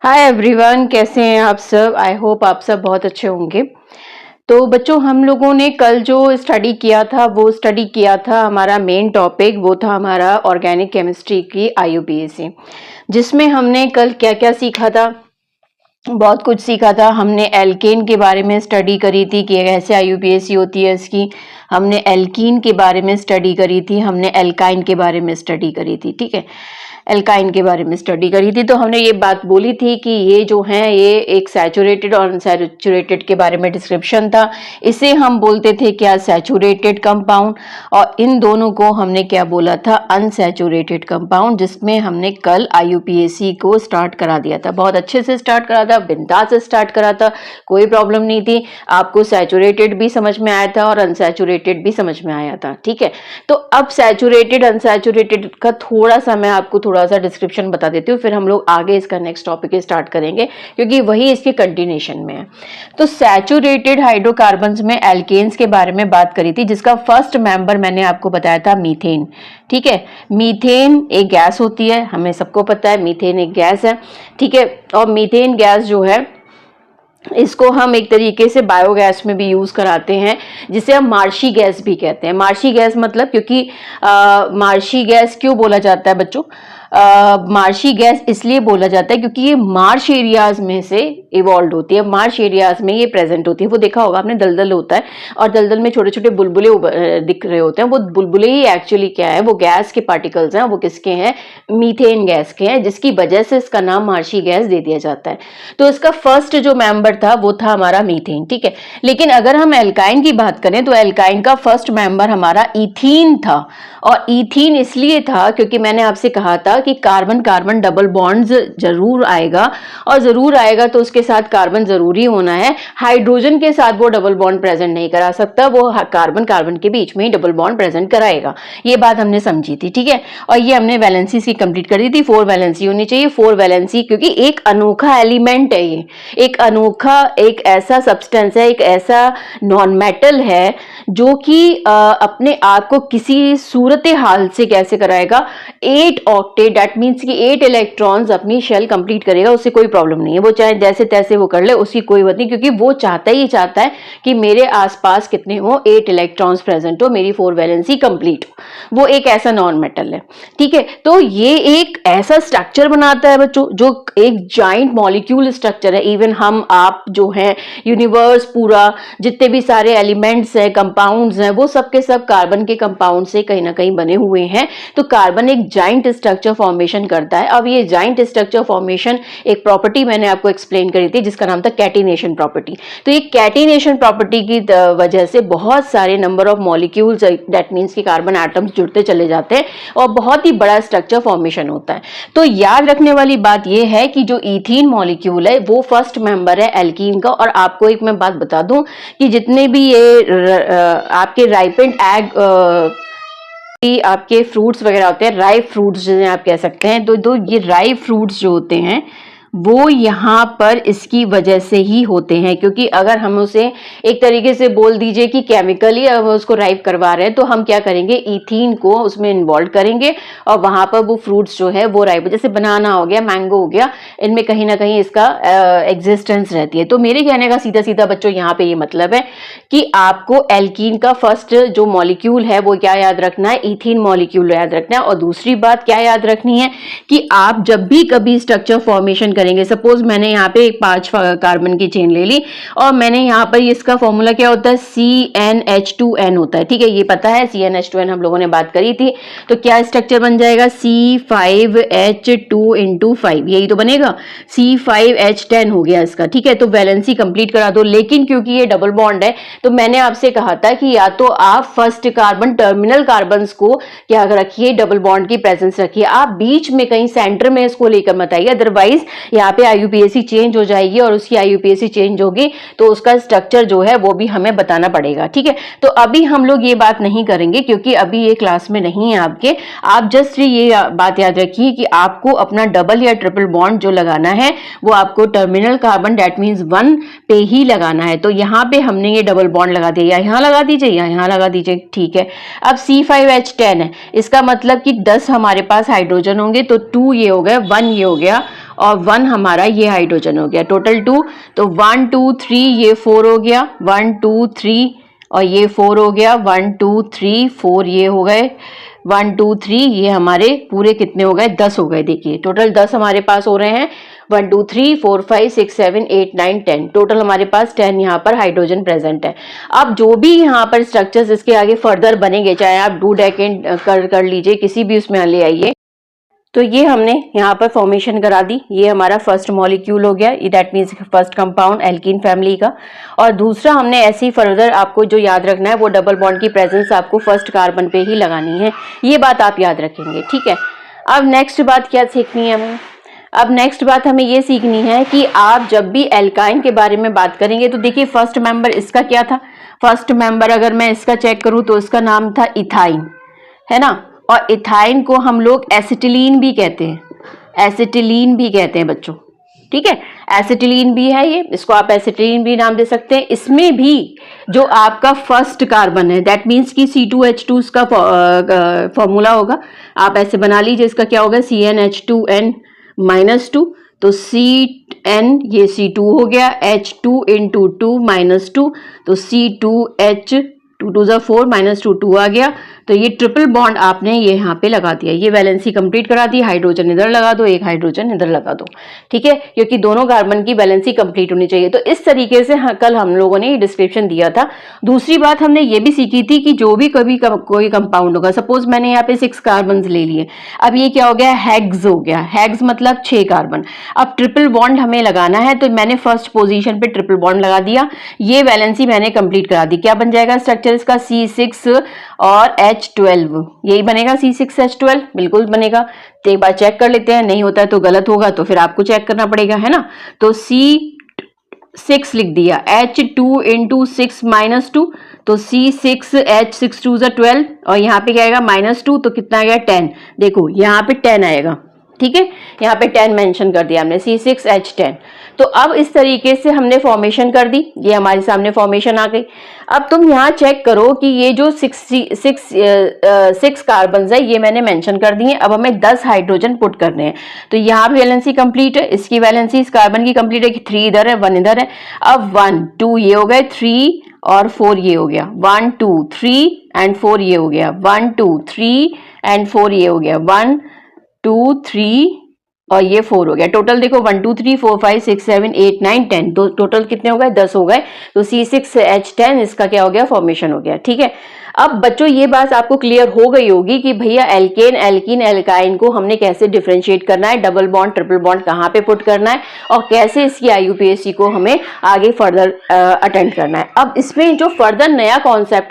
Hi everyone, कैसे हैं आप सब। आई होप आप सब बहुत अच्छे होंगे। तो बच्चों, हम लोगों ने कल जो स्टडी किया था हमारा मेन टॉपिक वो था हमारा ऑर्गेनिक केमिस्ट्री की आईयूपीएसी, जिसमें हमने कल क्या क्या सीखा था। बहुत कुछ सीखा था। हमने एल्केन के बारे में स्टडी करी थी कि कैसे आईयूपीएसी होती है इसकी। हमने एल्कीन के बारे में स्टडी करी थी। हमने एल्काइन के बारे में स्टडी करी थी। ठीक है, एल्काइन के बारे में स्टडी करी थी। तो हमने ये बात बोली थी कि ये जो है ये एक सैचुरेटेड और अनसैचुरेटेड के बारे में डिस्क्रिप्शन था। इसे हम बोलते थे क्या, सैचुरेटेड कंपाउंड। और इन दोनों को हमने क्या बोला था, अनसैचुरेटेड कंपाउंड, जिसमें हमने कल आईयूपीएसी को स्टार्ट करा दिया था। बहुत अच्छे से स्टार्ट करा था, बिंदास से स्टार्ट करा था, कोई प्रॉब्लम नहीं थी। आपको सैचुरेटेड भी समझ में आया था और अनसैचुरेटेड भी समझ में आया था। ठीक है, तो अब सैचुरेटेड अनसैचुरेटेड का थोड़ा सा मैं आपको थोड़ा सा डिस्क्रिप्शन बता देती हूँ, फिर हम लोग आगे इसका नेक्स्ट टॉपिक स्टार्ट करेंगे क्योंकि वही इसके कंटिन्यूएशन में है। तो सैचुरेटेड हाइड्रोकार्बन्स में एल्केन्स के बारे में बात करी थी, जिसका फर्स्ट मेंबर मैंने आपको बताया था मीथेन। ठीक है, मीथेन एक गैस होती है, हमें सबको पता है मीथेन एक गैस है। ठीक है, और मीथेन गैस जो है इसको हम एक तरीके से बायोगैस में भी यूज कराते हैं, जिसे हम मार्शी गैस भी कहते हैं। मार्शी गैस मतलब, क्योंकि मार्शी गैस क्यों बोला जाता है बच्चों, मार्शी गैस इसलिए बोला जाता है क्योंकि ये मार्श एरियाज में से इवॉल्व होती है, मार्श एरियाज में ये प्रेजेंट होती है। वो देखा होगा आपने, दलदल होता है और दलदल में छोटे छोटे बुलबुले दिख रहे होते हैं। वो बुलबुले ही एक्चुअली क्या है, वो गैस के पार्टिकल्स हैं। वो किसके हैं, मीथेन गैस के हैं, जिसकी वजह से इसका नाम मार्शी गैस दे दिया जाता है। तो इसका फर्स्ट जो मेंबर था वो था हमारा मीथेन। ठीक है, लेकिन अगर हम एल्काइन की बात करें तो एल्काइन का फर्स्ट मेंबर हमारा इथीन था। और इथीन इसलिए था क्योंकि मैंने आपसे कहा था कि कार्बन कार्बन डबल बॉन्ड्स जरूर आएगा, और जरूर आएगा तो उसके साथ कार्बन जरूरी होना है। हाइड्रोजन के साथ वो डबल बॉन्ड प्रेजेंट नहीं करा सकता, वो कार्बन कार्बन के बीच में ही डबल बॉन्ड प्रेजेंट कराएगा। ये बात हमने समझी थी। ठीक है, और ये हमने वैलेंसी की कंप्लीट कर दी थी। 4 वैलेंसी होनी चाहिए। 4 वैलेंसी क्योंकि एक अनोखा एलिमेंट है, ये एक अनोखा, एक ऐसा सब्सटेंस है, एक ऐसा नॉन मेटल है जो कि अपने आप को किसी सूरत हाल से कैसे कराएगा, 8 ऑक्टेट, दैट मींस कि 8 इलेक्ट्रॉन्स अपनी शेल कंप्लीट करेगा। उससे कोई प्रॉब्लम नहीं है, वो चाहे जैसे तैसे वो कर ले, उसकी कोई बात नहीं, क्योंकि वो चाहता है कि मेरे आसपास कितने हो, 8 इलेक्ट्रॉन्स प्रेजेंट हो, मेरी 4 वैलेंसी कंप्लीट हो। वो एक ऐसा नॉन मेटल है। ठीक है, तो ये एक ऐसा स्ट्रक्चर बनाता है बच्चों, जो एक जाइंट मॉलिक्यूल स्ट्रक्चर है। इवन हम आप जो है, यूनिवर्स पूरा, जितने भी सारे एलिमेंट्स हैं, कंपाउंड्स हैं, वो सब के सब कार्बन के कंपाउंड से कहीं ना कहीं बने हुए हैं। तो कार्बन एक जाइंट स्ट्रक्चर फॉर्मेशन करता है। अब ये जाइंट स्ट्रक्चर फॉर्मेशन एक प्रॉपर्टी मैंने आपको एक्सप्लेन करी थी, जिसका नाम था कैटिनेशन प्रॉपर्टी। तो ये कैटिनेशन प्रॉपर्टी की वजह से बहुत सारे number of molecules, that means कि कार्बन एटम्स जुड़ते चले जाते हैं और बहुत ही बड़ा स्ट्रक्चर फॉर्मेशन होता है। तो याद रखने वाली बात यह है कि जो इथीन मॉलिक्यूल है वो फर्स्ट मेंबर है एल्कीन का। और आपको एक मैं बात बता दूं कि जितने भी ये आपके राइपेंड एग, आपके फ्रूट्स वगैरह होते हैं, राइप फ्रूट्स जिन्हें आप कह सकते हैं, तो ये राइप फ्रूट्स जो होते हैं वो यहाँ पर इसकी वजह से ही होते हैं। क्योंकि अगर हम उसे एक तरीके से बोल दीजिए कि केमिकली हम उसको राइप करवा रहे हैं, तो हम क्या करेंगे, इथीन को उसमें इन्वॉल्व करेंगे और वहां पर वो फ्रूट्स जो है वो राइप, जैसे बनाना हो गया, मैंगो हो गया, इनमें कहीं ना कहीं इसका एग्जिस्टेंस रहती है। तो मेरे कहने का सीधा सीधा बच्चों यहाँ पे ये मतलब है कि आपको एल्कीन का फर्स्ट जो मॉलिक्यूल है वो क्या याद रखना है, इथीन मॉलिक्यूल याद रखना है। और दूसरी बात क्या याद रखनी है कि आप जब भी कभी स्ट्रक्चर फॉर्मेशन करेंगे, सपोज मैंने यहाँ पे एक 5 कार्बन की चेन ले ली और मैंने यहाँ पर इसका फॉर्मूला क्या होता है, CnH2n होता है। ठीक है, ये पता है, CnH2n हम लोगों ने बात करी थी। तो क्या स्ट्रक्चर बन जाएगा, C5H2 × 5, यही तो बनेगा, C5H10 हो गया इसका। ठीक है, तो वैलेंसी कंप्लीट करा दो। लेकिन क्योंकि ये डबल बॉन्ड है तो मैंने आपसे कहा था कि या तो आप फर्स्ट कार्बन टर्मिनल कार्बन्स को क्या रखिए, डबल बॉन्ड की प्रेजेंस रखिए, आप बीच में कहीं सेंटर में इसको लेकर मत आइए, अदरवाइज यहाँ पे आईयूपीएसी चेंज हो जाएगी और उसकी आईयूपीएसी चेंज होगी तो उसका स्ट्रक्चर जो है वो भी हमें बताना पड़ेगा। ठीक है, तो अभी हम लोग ये बात नहीं करेंगे क्योंकि अभी ये क्लास में नहीं है आपके। आप जस्ट ये बात याद रखिए कि आपको अपना डबल या ट्रिपल बॉन्ड जो लगाना है वो आपको टर्मिनल कार्बन, दैट मीन्स 1 पे ही लगाना है। तो यहाँ पे हमने ये डबल बॉन्ड लगा दिया, यहाँ लगा दीजिए या यहाँ लगा दीजिए। ठीक है, अब C5H10 है, इसका मतलब कि 10 हमारे पास हाइड्रोजन होंगे, तो 2 ये हो गया, 1 ये हो गया और 1 हमारा ये हाइड्रोजन हो गया, टोटल 2। तो 1 2 3 ये 4 हो गया, 1 2 3 और ये 4 हो गया, 1 2 3 4 ये हो गए, 1 2 3 ये हमारे पूरे कितने हो गए, 10 हो गए। देखिए टोटल 10 हमारे पास हो रहे हैं, 1 2 3 4 5 6 7 8 9 10, टोटल हमारे पास 10 यहाँ पर हाइड्रोजन प्रेजेंट है। अब जो भी यहाँ पर स्ट्रक्चर्स इसके आगे फर्दर बनेंगे, चाहे आप डूडेकेन कर लीजिए, किसी भी उसमें ले आइए, तो ये हमने यहाँ पर फॉर्मेशन करा दी। ये हमारा फर्स्ट मॉलिक्यूल हो गया, that means first compound alkene family का। और दूसरा हमने ऐसे ही फर्दर आपको जो याद रखना है वो डबल बॉन्ड की प्रेजेंस आपको फर्स्ट कार्बन पे ही लगानी है, ये बात आप याद रखेंगे, ठीक है। अब नेक्स्ट बात क्या सीखनी है हमें? अब नेक्स्ट बात हमें ये सीखनी है कि आप जब भी एल्काइन के बारे में बात करेंगे तो देखिए फर्स्ट मेंबर इसका क्या था, फर्स्ट मेंबर अगर मैं इसका चेक करूं तो इसका नाम था इथाइन, है ना। और इथाइन को हम लोग एसिटिलीन भी कहते हैं, एसिटिलीन भी कहते हैं बच्चों, ठीक है, एसिटिलीन भी है ये, इसको आप एसिटिलीन भी नाम दे सकते हैं। इसमें भी जो आपका फर्स्ट कार्बन है दैट मीन्स कि C2H2 इसका फॉर्मूला होगा, आप ऐसे बना लीजिए, इसका क्या होगा CnH2n-2, तो Cn ये C2 हो गया, H2 × 2 -2, तो C2H 2 2 4 -2 2 आ गया। तो ये ट्रिपल बॉन्ड आपने ये यहाँ पे लगा दिया, ये वैलेंसी कंप्लीट करा दी, हाइड्रोजन इधर लगा दो, एक हाइड्रोजन इधर लगा दो, ठीक है, क्योंकि दोनों कार्बन की वैलेंसी कंप्लीट होनी चाहिए। तो इस तरीके से कल हम लोगों ने ये डिस्क्रिप्शन दिया था। दूसरी बात हमने ये भी सीखी थी कि जो भी कभी कोई कंपाउंड होगा, सपोज मैंने यहाँ पे 6 कार्बन ले लिए, अब ये क्या हो गया, हेक्स हो गया, हेक्स मतलब 6 कार्बन। अब ट्रिपल बॉन्ड हमें लगाना है तो मैंने फर्स्ट पोजीशन पे ट्रिपल बॉन्ड लगा दिया, ये वैलेंसी मैंने कंप्लीट करा दी। क्या बन जाएगा स्ट्रक्चर इसका, C6 और H12, यही बनेगा C6H12, बिल्कुल बनेगा। तो एक बार चेक कर लेते हैं, नहीं होता है तो गलत होगा तो फिर आपको चेक करना पड़ेगा, है ना। तो C6 लिख दिया, H2 × 6 -2, तो C6H6 2 12, और यहाँ पे क्या आएगा -2, तो कितना आ गया 10, देखो यहाँ पे 10 आएगा, ठीक है, यहाँ पे 10 मेंशन कर दिया हमने, C6H10। तो अब इस तरीके से हमने फॉर्मेशन कर दी, ये हमारे सामने फॉर्मेशन आ गई। अब तुम यहाँ चेक करो कि ये जो 6 कार्बन है ये मैंने मेंशन कर दिए, अब हमें 10 हाइड्रोजन पुट करने हैं। तो यहाँ पे वैलेंसी कंप्लीट है, इसकी वैलेंसी इस कार्बन की कंप्लीट है कि 3 इधर है 1 इधर है। अब 1 2 ये हो गए, 3 और 4 ये हो गया, 1 2 3 एंड 4 ये हो गया, 1 2 3 एंड 4 ये हो गया, 1 2 3 और ये 4 हो गया। टोटल देखो 1 2 3 4 5 6 7 8 9 10, तो टोटल कितने हो गए, 10 हो गए। तो C6H10 इसका क्या हो गया, फॉर्मेशन हो गया, ठीक है। अब बच्चों ये बात आपको क्लियर हो गई होगी कि भैया एल्केन, एल्कीन, एल्काइन को हमने कैसे डिफरेंशिएट करना है, डबल बॉन्ड ट्रिपल बॉन्ड कहाँ पे पुट करना है, और कैसे इसकी IUPAC को हमें आगे फर्दर अटेंड करना है। अब इसमें जो फर्दर नया कॉन्सेप्ट